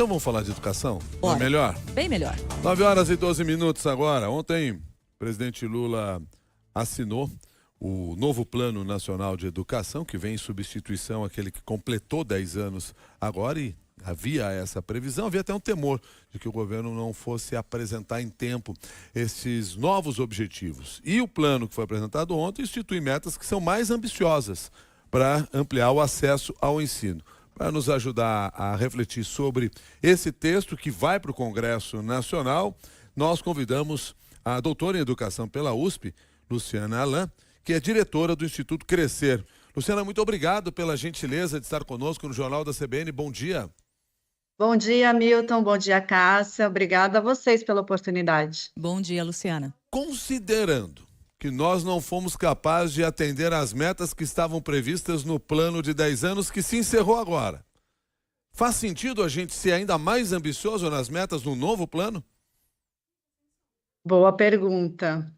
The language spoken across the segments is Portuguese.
Então vamos falar de educação? Bora. Não é melhor? Bem melhor. 9h12 agora. Ontem, o presidente Lula assinou o novo Plano Nacional de Educação, que vem em substituição àquele que completou 10 anos agora, e havia essa previsão, havia até um temor de que o governo não fosse apresentar em tempo esses novos objetivos. E o plano que foi apresentado ontem institui metas que são mais ambiciosas para ampliar o acesso ao ensino. Para nos ajudar a refletir sobre esse texto que vai para o Congresso Nacional, nós convidamos a doutora em Educação pela USP, Luciana Alain, que é diretora do Instituto Crescer. Luciana, muito obrigado pela gentileza de estar conosco no Jornal da CBN. Bom dia. Bom dia, Milton. Bom dia, Cássia. Obrigada a vocês pela oportunidade. Bom dia, Luciana. Considerando que nós não fomos capazes de atender às metas que estavam previstas no plano de 10 anos que se encerrou agora, faz sentido a gente ser ainda mais ambicioso nas metas no novo plano? Boa pergunta.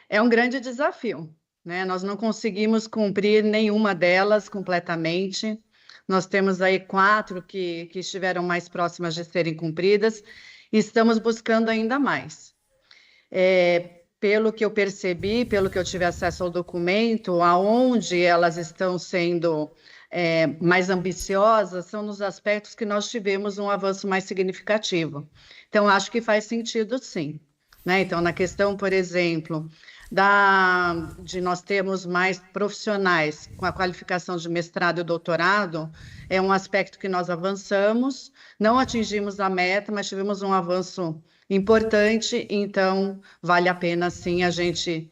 É um grande desafio, né? Nós não conseguimos cumprir nenhuma delas completamente. Nós temos aí 4 que estiveram mais próximas de serem cumpridas e estamos buscando ainda mais. Pelo que eu percebi, pelo que eu tive acesso ao documento, aonde elas estão sendo mais ambiciosas são nos aspectos que nós tivemos um avanço mais significativo. Então, acho que faz sentido, sim. Né? Então, na questão, por exemplo, de nós termos mais profissionais com a qualificação de mestrado e doutorado, é um aspecto que nós avançamos, não atingimos a meta, mas tivemos um avanço importante, então vale a pena, sim, a gente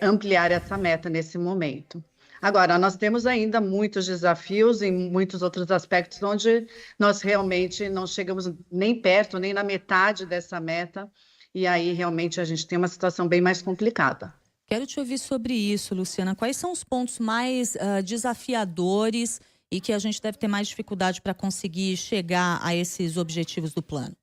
ampliar essa meta nesse momento. Agora, nós temos ainda muitos desafios em muitos outros aspectos onde nós realmente não chegamos nem perto, nem na metade dessa meta, e aí realmente a gente tem uma situação bem mais complicada. Quero te ouvir sobre isso, Luciana. Quais são os pontos mais desafiadores e que a gente deve ter mais dificuldade para conseguir chegar a esses objetivos do plano?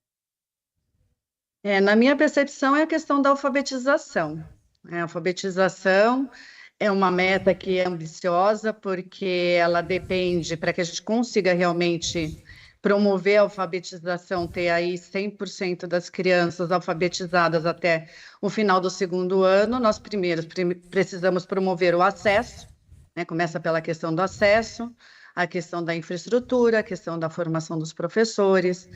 Na minha percepção, é a questão da alfabetização. A alfabetização é uma meta que é ambiciosa, porque ela depende, para que a gente consiga realmente promover a alfabetização, ter aí 100% das crianças alfabetizadas até o final do 2º ano, nós precisamos promover o acesso, né? Começa pela questão do acesso, a questão da infraestrutura, a questão da formação dos professores,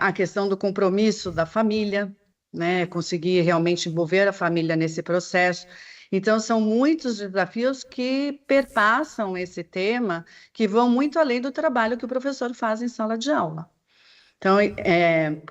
a questão do compromisso da família, né? Conseguir realmente envolver a família nesse processo. Então, são muitos desafios que perpassam esse tema, que vão muito além do trabalho que o professor faz em sala de aula. Então,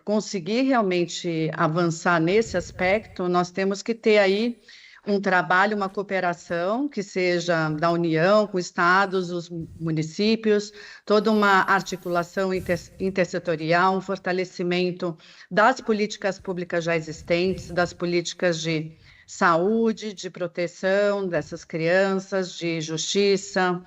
conseguir realmente avançar nesse aspecto, nós temos que ter aí um trabalho, uma cooperação que seja da União, com estados, os municípios, toda uma articulação intersetorial, um fortalecimento das políticas públicas já existentes, das políticas de saúde, de proteção dessas crianças, de justiça.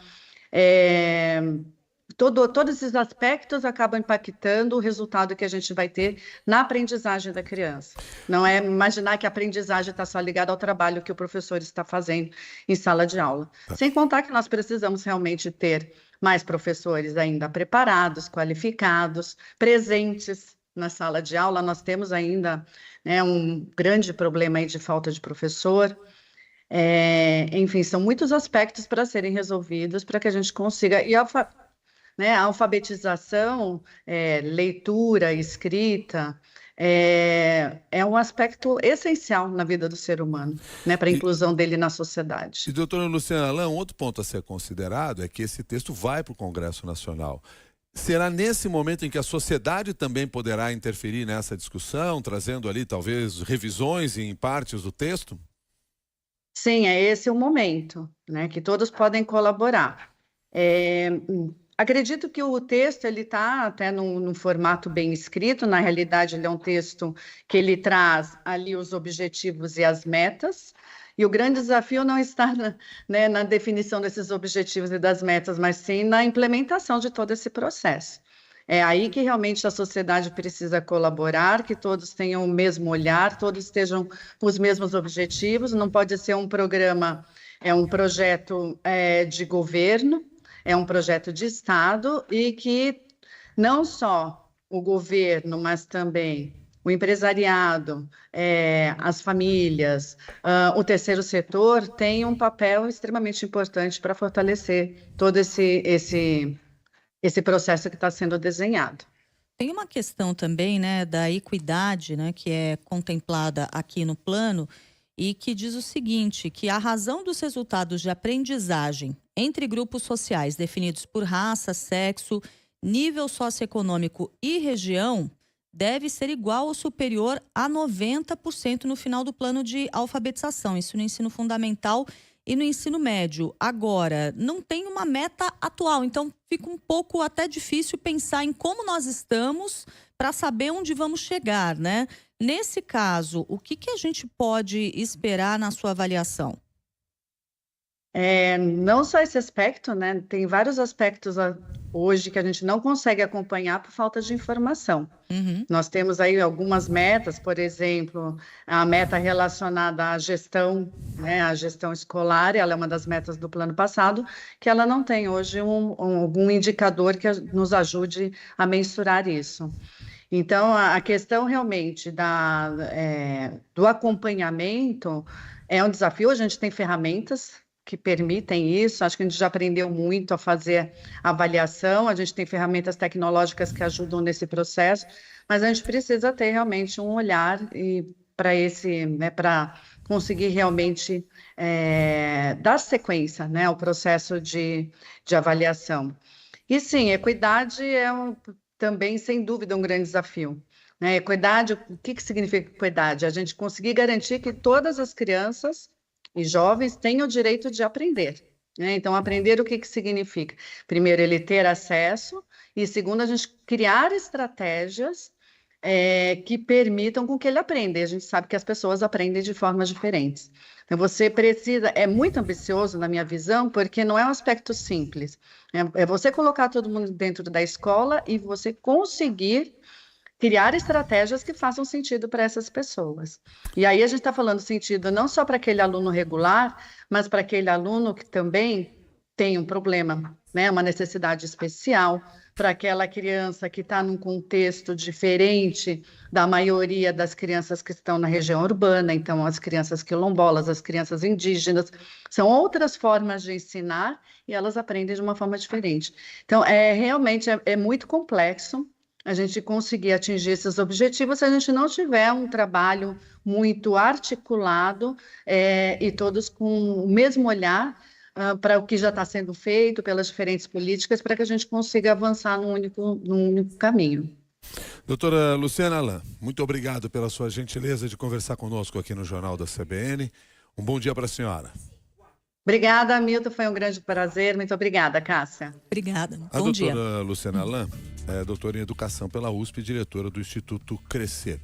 Todos esses aspectos acabam impactando o resultado que a gente vai ter na aprendizagem da criança. Não é imaginar que a aprendizagem está só ligada ao trabalho que o professor está fazendo em sala de aula. Sem contar que nós precisamos realmente ter mais professores ainda preparados, qualificados, presentes na sala de aula. Nós temos ainda um grande problema aí de falta de professor. Enfim, são muitos aspectos para serem resolvidos para que a gente consiga... E a alfabetização, leitura, escrita, é um aspecto essencial na vida do ser humano, né, para a inclusão dele na sociedade. E, doutora Luciana Alain, um outro ponto a ser considerado é que esse texto vai para o Congresso Nacional. Será nesse momento em que a sociedade também poderá interferir nessa discussão, trazendo ali talvez revisões em partes do texto? Sim, é esse o momento, né, que todos podem colaborar. Acredito que o texto ele está até num formato bem escrito. Na realidade, ele é um texto que ele traz ali os objetivos e as metas. E o grande desafio não está na definição desses objetivos e das metas, mas sim na implementação de todo esse processo. É aí que realmente a sociedade precisa colaborar, que todos tenham o mesmo olhar, todos estejam com os mesmos objetivos. Não pode ser um programa, um projeto de governo, é um projeto de Estado e que não só o governo, mas também o empresariado, as famílias, o terceiro setor tem um papel extremamente importante para fortalecer todo esse processo que está sendo desenhado. Tem uma questão também, né, da equidade, né, que é contemplada aqui no plano e que diz o seguinte, que a razão dos resultados de aprendizagem entre grupos sociais definidos por raça, sexo, nível socioeconômico e região deve ser igual ou superior a 90% no final do plano de alfabetização, isso no ensino fundamental e no ensino médio. Agora, não tem uma meta atual, então fica um pouco até difícil pensar em como nós estamos para saber onde vamos chegar, né? Nesse caso, o que a gente pode esperar na sua avaliação? Não só esse aspecto, né? Tem vários aspectos hoje que a gente não consegue acompanhar por falta de informação. Uhum. Nós temos aí algumas metas, por exemplo, a meta relacionada à gestão, né? A gestão escolar, ela é uma das metas do plano passado, que ela não tem hoje algum indicador que nos ajude a mensurar isso. Então, a questão realmente do acompanhamento é um desafio. A gente tem ferramentas que permitem isso. Acho que a gente já aprendeu muito a fazer avaliação, a gente tem ferramentas tecnológicas que ajudam nesse processo, mas a gente precisa ter realmente um olhar para para conseguir realmente dar sequência, né, ao processo de avaliação. E sim, equidade também, sem dúvida, um grande desafio. Equidade, o que significa equidade? A gente conseguir garantir que todas as crianças e jovens têm o direito de aprender. Então, aprender o que significa? Primeiro, ele ter acesso, e segundo, a gente criar estratégias que permitam com que ele aprenda. E a gente sabe que as pessoas aprendem de formas diferentes. Então, é muito ambicioso na minha visão, porque não é um aspecto simples. É você colocar todo mundo dentro da escola e você conseguir criar estratégias que façam sentido para essas pessoas. E aí a gente está falando sentido não só para aquele aluno regular, mas para aquele aluno que também tem um problema, né? Uma necessidade especial, para aquela criança que está num contexto diferente da maioria das crianças que estão na região urbana, então as crianças quilombolas, as crianças indígenas, são outras formas de ensinar e elas aprendem de uma forma diferente. Então, realmente é muito complexo a gente conseguir atingir esses objetivos se a gente não tiver um trabalho muito articulado e todos com o mesmo olhar para o que já está sendo feito pelas diferentes políticas, para que a gente consiga avançar num único caminho. Doutora Luciana Alain, muito obrigado pela sua gentileza de conversar conosco aqui no Jornal da CBN. Um bom dia para a senhora. Obrigada, Milton, foi um grande prazer. Muito obrigada, Cássia. Obrigada. Bom dia. A doutora Luciana Alain é doutora em Educação pela USP e diretora do Instituto Crescer.